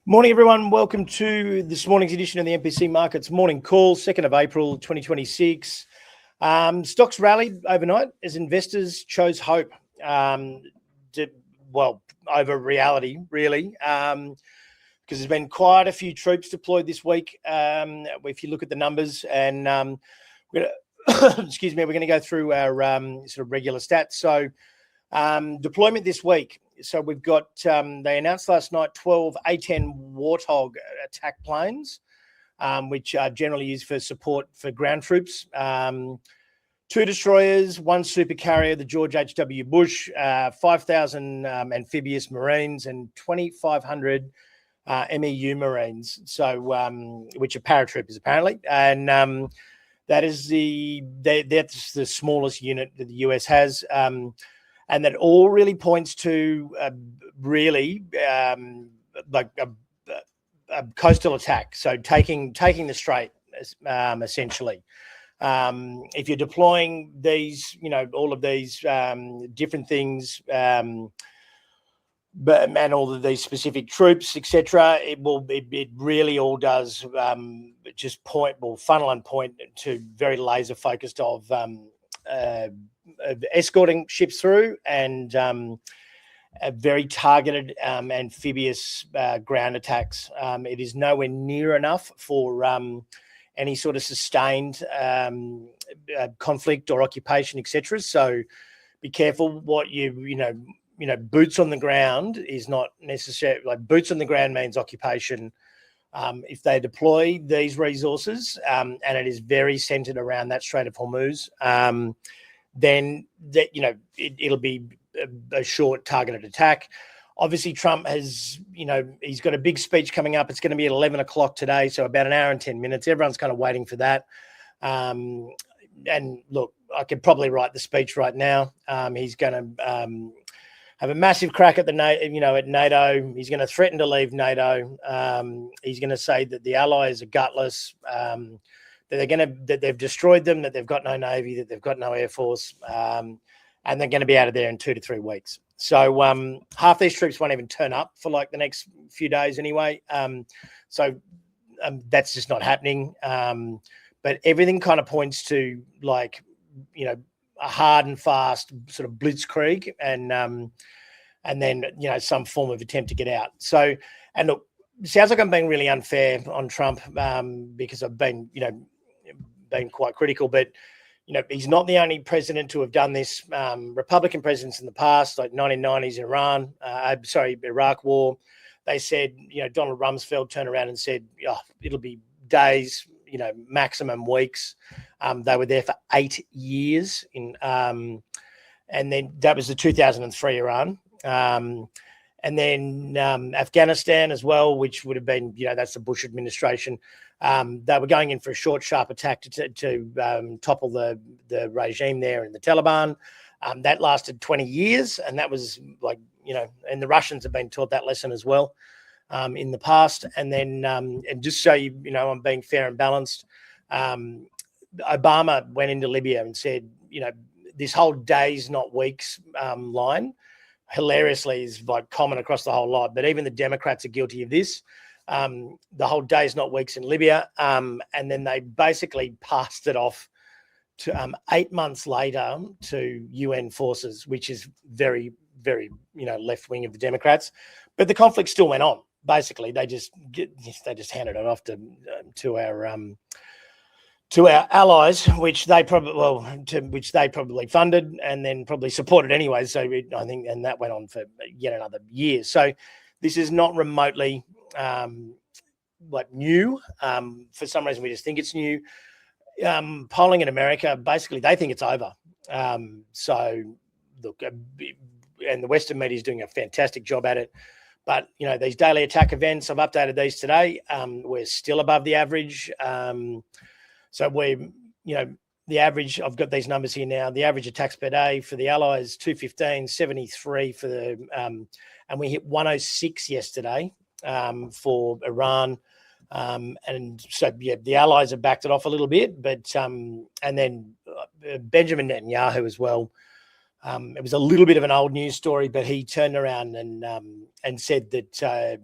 Morning, everyone. Welcome to this morning's edition of the MPC Markets Morning Call, 2nd of April, 2026. Stocks rallied overnight as investors chose hope, over reality, really, because there's been quite a few troops deployed this week. If you look at the numbers, and we're gonna, excuse me, we're going to go through our sort of regular stats. So, deployment this week. So we've got, they announced last night 12 A-10 Warthog attack planes, which are generally used for support for ground troops. 2 destroyers, 1 super carrier, the George H.W. Bush, 5,000 amphibious Marines, and 2,500 MEU Marines, so which are paratroopers apparently. And that is that's the smallest unit that the US has. And that all really points to like a coastal attack. So taking the strait, essentially. If you're deploying these, all of these different things, and all of these specific troops, etc., it really all does just funnel and point to very laser focused of escorting ships through and very targeted amphibious ground attacks. It is nowhere near enough for any sort of sustained conflict or occupation, etc. So be careful what boots on the ground is not necessarily like boots on the ground means occupation. If they deploy these resources and it is very centered around that Strait of Hormuz, then it'll be a short targeted attack. Obviously, Trump has, he's got a big speech coming up. It's going to be at 11 o'clock today, so about an hour and 10 minutes. Everyone's kind of waiting for that. And look, I could probably write the speech right now. He's going to have a massive crack at at NATO. He's going to threaten to leave NATO. He's going to say that the allies are gutless. That they've destroyed them, that they've got no navy, that they've got no air force, and they're going to be out of there in 2 to 3 weeks. So half these troops won't even turn up for like the next few days anyway. So that's just not happening. But everything kind of points to a hard and fast sort of blitzkrieg, and then some form of attempt to get out. So, and look, it sounds like I'm being really unfair on Trump because I've been quite critical, but he's not the only president to have done this. Republican presidents in the past, like 1990s Iraq War, they said, Donald Rumsfeld turned around and said, it'll be days, maximum weeks. They were there for 8 years and then that was the 2003 Iran. And then Afghanistan as well, which would have been, that's the Bush administration. They were going in for a short, sharp attack to topple the regime there and the Taliban. That lasted 20 years, and that was and the Russians have been taught that lesson as well in the past. And then, and just so I'm being fair and balanced, Obama went into Libya and said, this whole days, not weeks line, hilariously is like common across the whole lot, but even the Democrats are guilty of this. The whole days, not weeks in Libya. And then they basically passed it off to 8 months later to UN forces, which is very, very, left wing of the Democrats. But the conflict still went on. Basically, they just handed it off to our allies, which they probably funded and then probably supported anyway. So I think, and that went on for yet another year. So this is not remotely new. For some reason, we just think it's new. Polling in America, basically, they think it's over. So look, and the Western media is doing a fantastic job at it. But these daily attack events, I've updated these today. We're still above the average. So we're, the average, I've got these numbers here now, the average attacks per day for the Allies, 215, 73 for the, and we hit 106 yesterday for Iran. And so, the Allies have backed it off a little bit, but, and then Benjamin Netanyahu as well. It was a little bit of an old news story, but he turned around and said that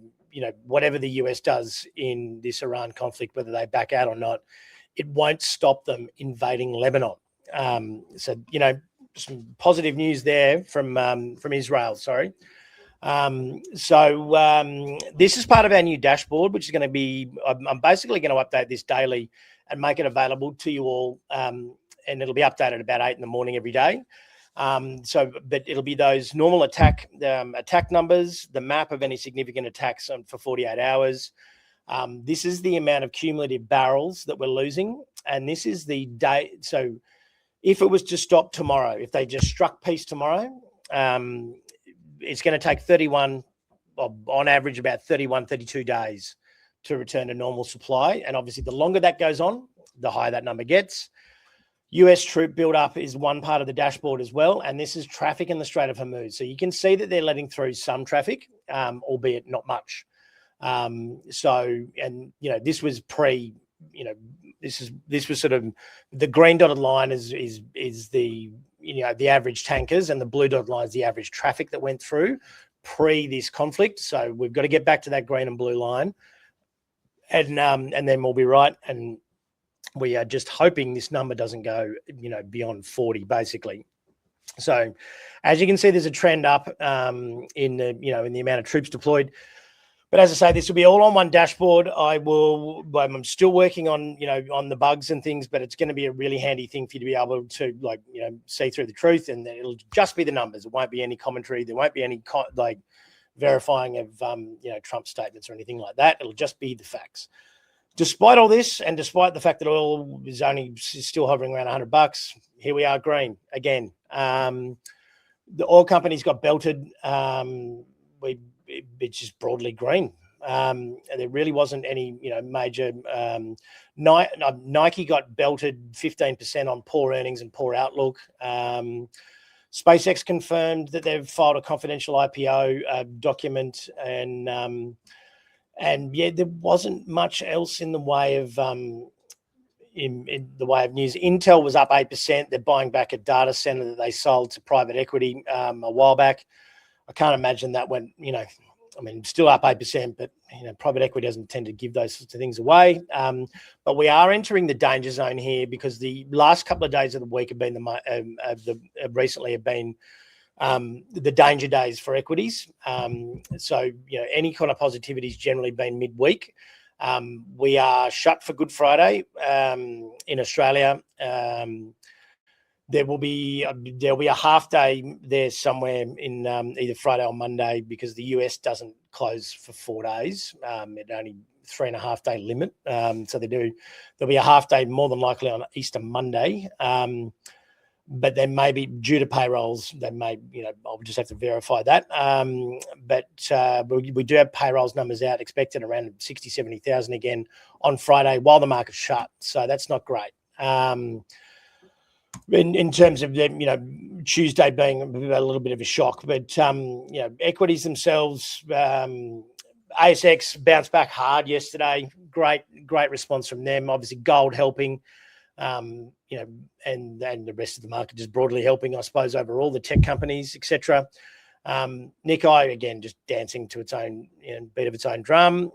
whatever the US does in this Iran conflict, whether they back out or not, it won't stop them invading Lebanon. So, some positive news there from Israel. Sorry. This is part of our new dashboard, which is going to be, I'm basically going to update this daily and make it available to you all. And it'll be updated about 8 in the morning every day. But it'll be those normal attack numbers, the map of any significant attacks for 48 hours. This is the amount of cumulative barrels that we're losing. And this is the day. So if it was to stop tomorrow, if they just struck peace tomorrow, it's going to take 31, on average, about 31, 32 days to return to normal supply. And obviously, the longer that goes on, the higher that number gets. US troop build-up is one part of the dashboard as well. And this is traffic in the Strait of Hormuz. So you can see that they're letting through some traffic, albeit not much. This was this was sort of the green dotted line is the the average tankers, and the blue dotted line is the average traffic that went through pre this conflict. So we've got to get back to that green and blue line, and then we'll be right. And we are just hoping this number doesn't go beyond 40 basically. So as you can see, there's a trend up in the amount of troops deployed. But as I say, this will be all on one dashboard. I'm still working on, on the bugs and things, but it's going to be a really handy thing for you to be able to see through the truth, and it'll just be the numbers. It won't be any commentary. There won't be any verifying of, Trump statements or anything like that. It'll just be the facts. Despite all this, and despite the fact that oil is still hovering around $100, here we are green again. The oil companies got belted. It's just broadly green. There really wasn't any, major. Nike got belted 15% on poor earnings and poor outlook. SpaceX confirmed that they've filed a confidential IPO document, and there wasn't much else in the way of in the way of news. Intel was up 8%. They're buying back a data center that they sold to private equity a while back. I can't imagine that went, still up 8%, but, private equity doesn't tend to give those sorts of things away. But we are entering the danger zone here, because the last couple of days of the week have been recently have been the danger days for equities. Any kind of positivity has generally been midweek. We are shut for Good Friday in Australia. There'll be a half day there somewhere in either Friday or Monday, because the US doesn't close for 4 days. It only 3.5 day limit. So there'll be a half day more than likely on Easter Monday. But there may be, due to payrolls, I'll just have to verify that. We do have payrolls numbers out, expected around 60, 70,000 again on Friday while the market's shut. So that's not great. In terms of Tuesday being a little bit of a shock, but equities themselves, ASX bounced back hard yesterday. Great response from them. Obviously, gold helping, and the rest of the market just broadly helping, I suppose, overall, the tech companies, etc. Nikkei again just dancing to its own beat of its own drum.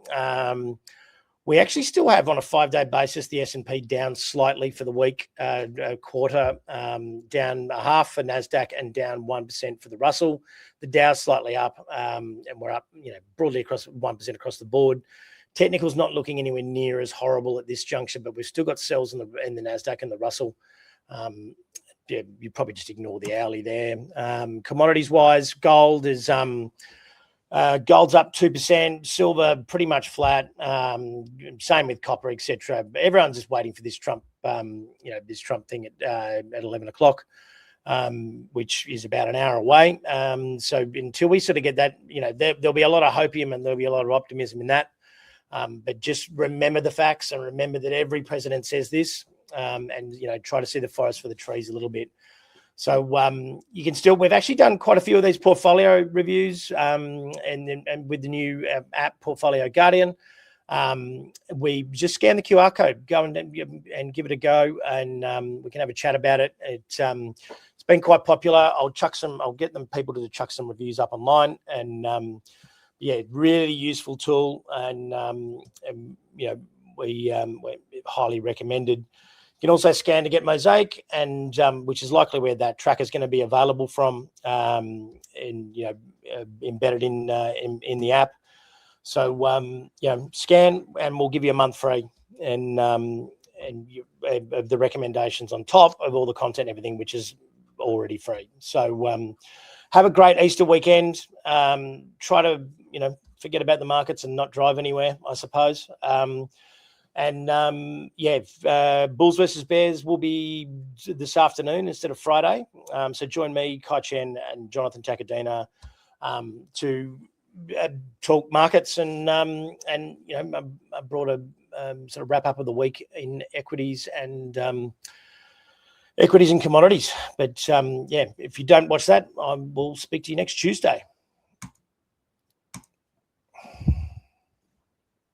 We actually still have, on a 5-day basis, the S&P down slightly for the week, quarter, down 0.5% for NASDAQ and down 1% for the Russell. The Dow's slightly up, and we're up, broadly across 1% across the board. Technical's not looking anywhere near as horrible at this juncture, but we've still got sells in the NASDAQ and the Russell. You probably just ignore the hourly there. Commodities-wise, gold is... gold's up 2%, silver pretty much flat. Same with copper, etc. Everyone's just waiting for this Trump, this Trump thing at 11 o'clock, which is about an hour away. So until we sort of get that, there'll be a lot of hopium and there'll be a lot of optimism in that. But just remember the facts, and remember that every president says this, and try to see the forest for the trees a little bit. So you can still, we've actually done quite a few of these portfolio reviews, and with the new app Portfolio Guardian, we just scan the QR code, go and give it a go, and we can have a chat about it. It's been quite popular. I'll get them people to chuck some reviews up online, and yeah, really useful tool, and you know, we highly recommended. You can also scan to get Mosaic, and which is likely where that tracker is going to be available from, and you know, embedded in the app. So you know, scan, and we'll give you a month free, and the recommendations on top of all the content, everything, which is already free. So have a great Easter weekend. Try to, you know, forget about the markets and not drive anywhere, I suppose. Yeah, Bulls versus Bears will be this afternoon instead of Friday. So join me, Kai Chen, and Jonathan Takadina to talk markets, and you know, I brought a sort of wrap up of the week in equities and commodities. But yeah, if you don't watch that, I will speak to you next Tuesday.